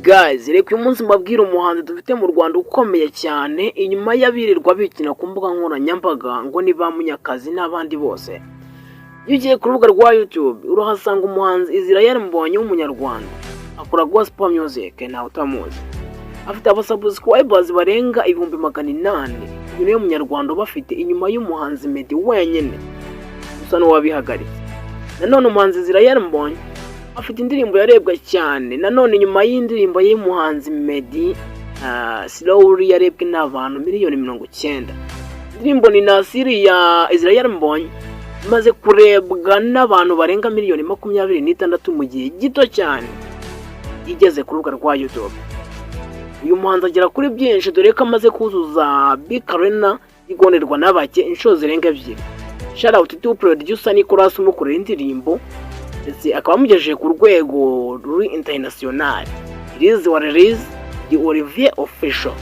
Guys, reka uyu munsi mbabwire umuhanzi dufite mu Rwanda ukomeye cyane inyuma y'abirirwa bikina ku mbuga nkoranyambaga ngo ni ba Munyakazi n'abandi bose. Iyo ugiye ku rubuga rwa YouTube urahasanga umuhanzi Israel Mbonyi w'umunyarwanda akora gospel music nawe utamuzi. Afite abasubscribers barenga 800,000. Uyu niwe munyarwanda bafite inyuma y'umuhanzi Meddy wenyine gusa n'uwabihagaritse. Nanone umuhanzi Israel Mbonyi afite indirimbo yarebwa cyane. Nanone nyuma y'indirimbo y'umuhanzi Meddy Slowly yarebwe n'abantu 90,000,000. Indirimbo ni Nasiri ya Israel Mbonyi imaze kurebwa n'abantu barenga 26,000,000 mu gihe gito cyane igeze ku rubuga rwa YouTube. Uyu muhanzi agera kuri byinshi dore ko amaze kuzuza Big Arena igonerwa n'abake inshuro zirenga 2. Shout out to producer Nicolas umukorera indirimbo ndetse akaba amugejeje ku rwego ruri international. Release wa release di Olivier Official.